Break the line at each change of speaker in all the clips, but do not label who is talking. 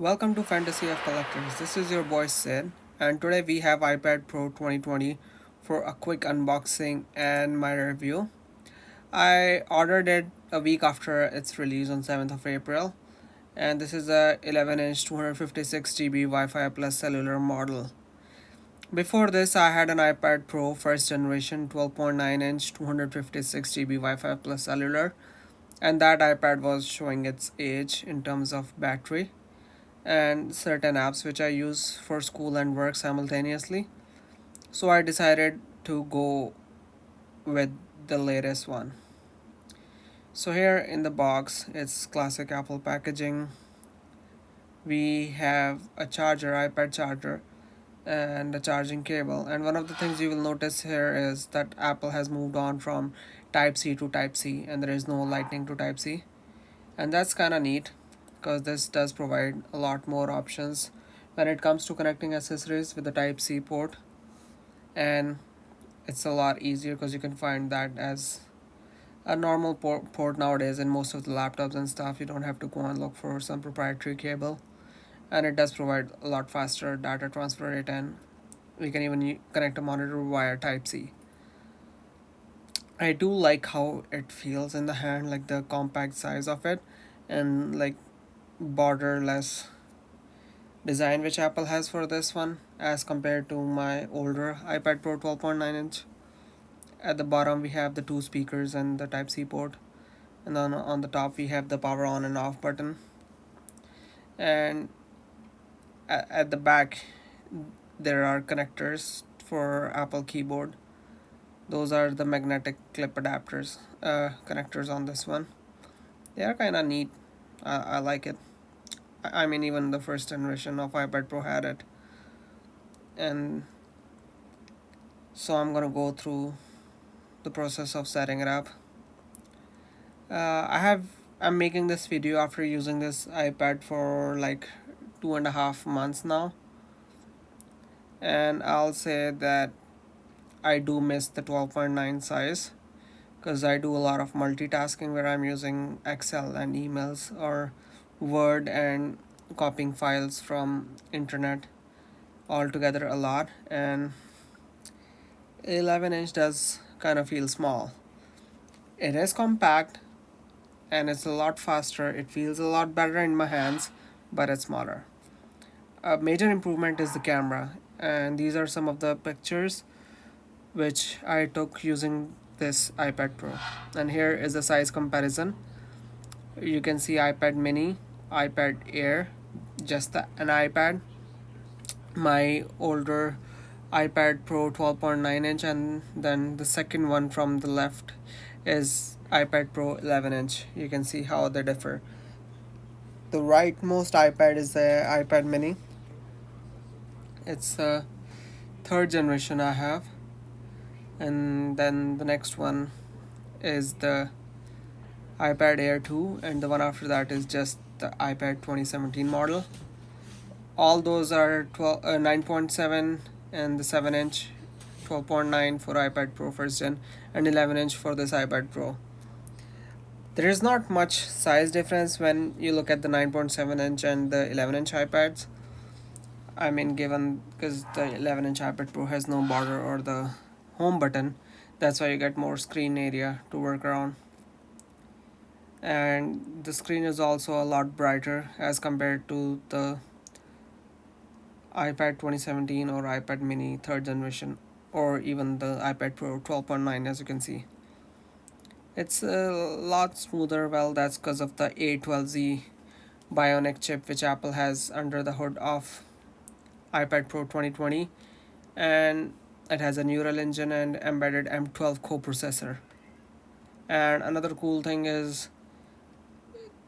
Welcome to Fantasy of Collectors. This is your boy Sid, and today we have iPad Pro 2020 for a quick unboxing and my review. I ordered it a week after its release on 7th of April, and this is a 11-inch 256 GB Wi-Fi plus cellular model. Before this, I had an iPad Pro first generation 12.9-inch 256 GB Wi-Fi plus cellular, and that iPad was showing its age in terms of battery and certain apps which I use for school and work simultaneously. So I decided to go with the latest one. So here in the box, it's classic Apple packaging. We have a charger, iPad charger, and a charging cable. And one of the things you will notice here is that Apple has moved on from Type C to Type C, and there is no Lightning to Type C. And that's kind of neat because this does provide a lot more options when it comes to connecting accessories with the Type C port, and it's a lot easier because you can find that as a normal port nowadays in most of the laptops and stuff. You don't have to go and look for some proprietary cable, and it does provide a lot faster data transfer rate, and we can even connect a monitor via Type C. I do like how it feels in the hand, like the compact size of it, and like borderless design which Apple has for this one as compared to my older iPad Pro 12.9-inch. At the bottom we have the two speakers and the Type C port, and then on the top we have the power on and off button, and at the back there are connectors for Apple keyboard. Those are the magnetic clip adapters, connectors on this one. They are kind of neat. I like it. I mean, even the first generation of iPad Pro had it. And so I'm gonna go through the process of setting it up. I'm making this video after using this iPad for like 2.5 months now, and I'll say that I do miss the 12.9 size because I do a lot of multitasking where I'm using Excel and emails or Word and copying files from internet all together a lot, and 11-inch does kind of feel small. It is compact and it's a lot faster. It feels a lot better in my hands, but it's smaller. A major improvement is the camera, and these are some of the pictures which I took using this iPad Pro. And here is the size comparison. You can see iPad mini, iPad Air, just an iPad, my older iPad Pro 12.9-inch, and then the second one from the left is iPad Pro 11-inch. You can see how they differ. The rightmost iPad is the iPad mini. It's the third generation I have, and then the next one is the iPad Air 2, and the one after that is just the iPad 2017 model. All those are 9.7, and the 7-inch 12.9 for iPad Pro first gen, and 11-inch for this iPad Pro. There is not much size difference when you look at the 9.7-inch and the 11-inch iPads. I mean, given because the 11-inch iPad Pro has no border or the home button, that's why you get more screen area to work around. And the screen is also a lot brighter as compared to the iPad 2017 or iPad mini 3rd generation, or even the iPad Pro 12.9. As you can see, it's a lot smoother. Well, that's because of the A12Z Bionic chip which Apple has under the hood of iPad Pro 2020, and it has a neural engine and embedded M12 coprocessor. And another cool thing is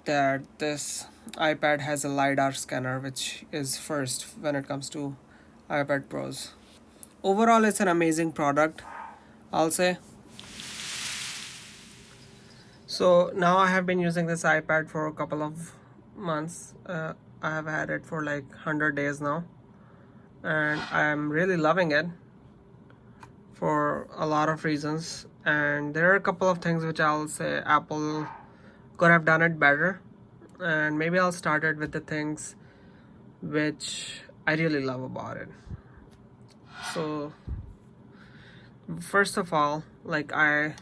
that this iPad has a LiDAR scanner, which is first when it comes to iPad Pros. Overall, it's an amazing product, I'll say. So now I have been using this iPad for a couple of months. I have had it for like 100 days now, and I'm really loving it for a lot of reasons. And there are a couple of things which I'll say Apple could have done it better, and maybe I'll start it with the things which I really love about it. So first of all, like, I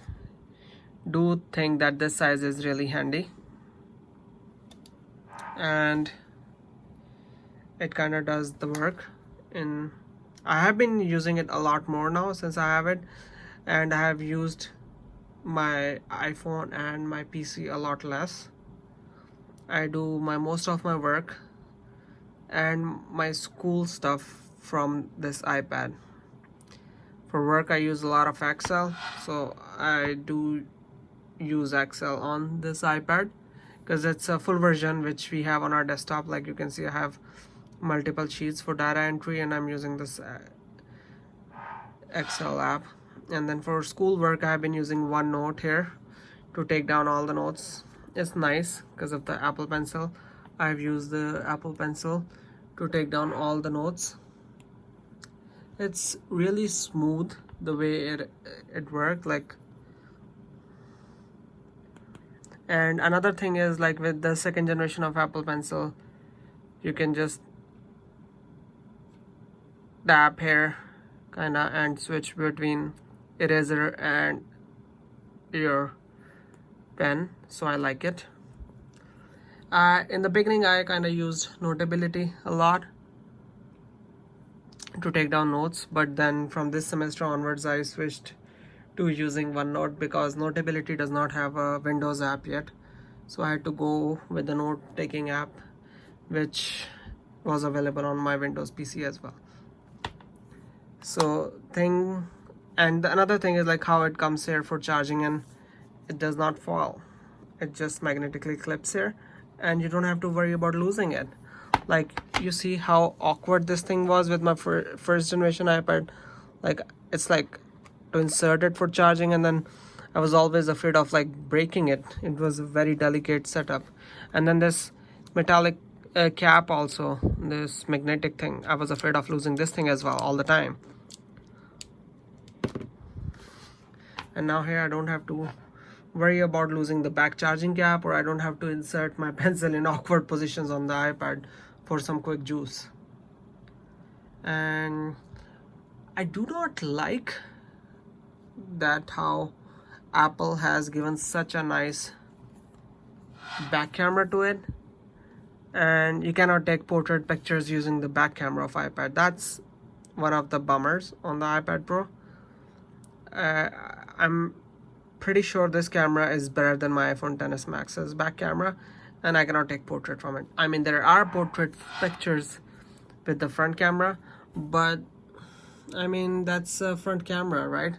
do think that this size is really handy, and it kind of does the work. In I have been using it a lot more now since I have it, and I have used my iPhone and my PC a lot less. I do most of my work and my school stuff from this iPad. For work I use a lot of Excel, so I do use Excel on this iPad because it's a full version which we have on our desktop. Like you can see, I have multiple sheets for data entry, and I'm using this Excel app. And then for school work I have been using OneNote here to take down all the notes. It's nice because of the Apple Pencil. I've used the Apple Pencil to take down all the notes. It's really smooth the way it works. Like, and another thing is, like, with the second generation of Apple Pencil, you can just tap here kinda and switch between eraser and your pen, so I like it. In the beginning I kind of used Notability a lot to take down notes, but then from this semester onwards I switched to using OneNote because Notability does not have a Windows app yet, so I had to go with the note taking app which was available on my Windows PC as well. So another thing is like how it comes here for charging, and it does not fall. It just magnetically clips here, and you don't have to worry about losing it. Like, you see how awkward this thing was with my first generation iPad. Like, it's like to insert it for charging, and then I was always afraid of like breaking it. It was a very delicate setup. And then this metallic cap also, this magnetic thing, I was afraid of losing this thing as well all the time. And now here I don't have to worry about losing the back charging cap, or I don't have to insert my pencil in awkward positions on the iPad for some quick juice. And I do not like that how Apple has given such a nice back camera to it, and you cannot take portrait pictures using the back camera of iPad. That's one of the bummers on the iPad Pro. I'm pretty sure this camera is better than my iPhone XS Max's back camera, and I cannot take portrait from it. I mean, there are portrait pictures with the front camera, but I mean, that's a front camera, right?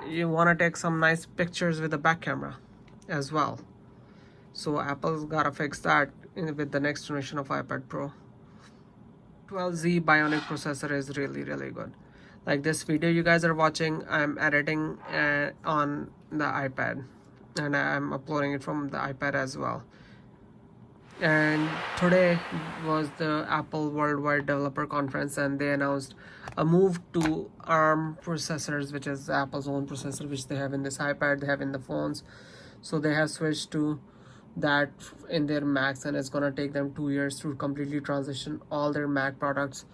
You want to take some nice pictures with the back camera as well. So Apple's gotta fix that with the next generation of iPad Pro. 12Z Bionic processor is really good. Like, this video you guys are watching, I'm editing on the iPad, and I'm uploading it from the iPad as well. And today was the Apple Worldwide Developer Conference, and they announced a move to ARM processors, which is Apple's own processor, which they have in this iPad, they have in the phones. So they have switched to that in their Macs, and it's gonna take them 2 years to completely transition all their Mac products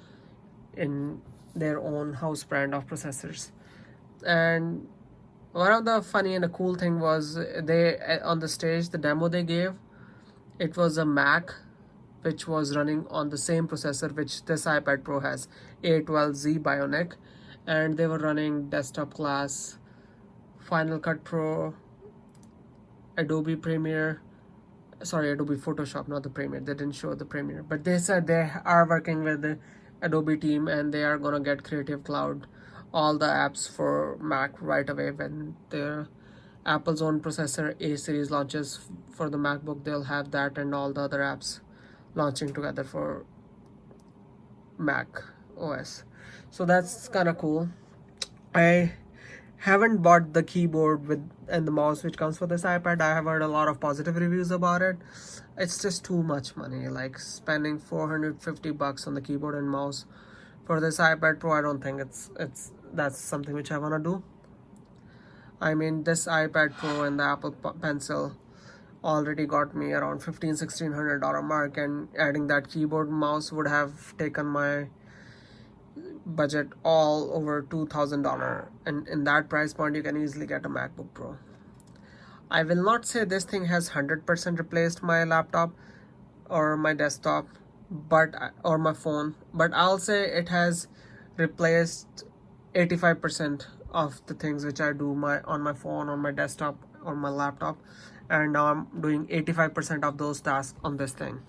in their own house brand of processors. And one of the funny and the cool thing was, they on the stage, the demo they gave, it was a Mac which was running on the same processor which this iPad Pro has, A12Z Bionic, and they were running desktop class, Final Cut Pro, Adobe Photoshop, not the Premiere. They didn't show the Premiere, but they said they are working with the Adobe team, and they are gonna get Creative Cloud, all the apps for Mac right away when their Apple's own processor A series launches for the MacBook. They'll have that and all the other apps launching together for Mac OS. So that's kind of cool. I haven't bought the keyboard and the mouse which comes for this iPad. I have heard a lot of positive reviews about it. It's just too much money, like spending $450 on the keyboard and mouse for this iPad Pro. I don't think that's something which I want to do. I mean, this iPad Pro and the Apple Pencil already got me around $1,500-$1,600 mark, and adding that keyboard mouse would have taken my budget all over $2,000, and in that price point you can easily get a MacBook Pro. I will not say this thing has 100% replaced my laptop or my desktop, but or my phone, but I'll say it has replaced 85% of the things which I do on my phone, on my desktop, on my laptop, and now I'm doing 85% of those tasks on this thing,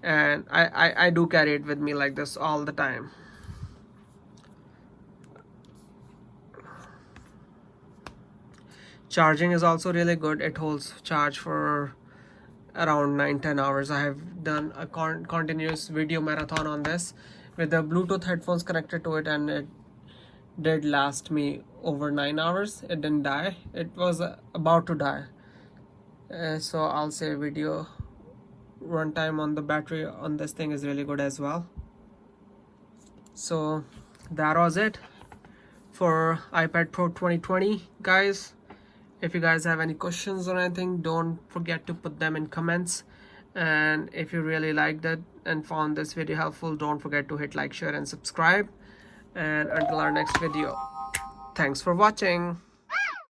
and I do carry it with me like this all the time. Charging is also really good. It holds charge for around 9-10 hours. I have done a continuous video marathon on this with the Bluetooth headphones connected to it, and it did last me over 9 hours. It didn't die. It was about to die. So I'll say video runtime on the battery on this thing is really good as well. So that was it for iPad Pro 2020, guys. If you guys have any questions or anything, don't forget to put them in comments. And if you really liked it and found this video helpful, don't forget to hit like, share, and subscribe. And until our next video, thanks for watching.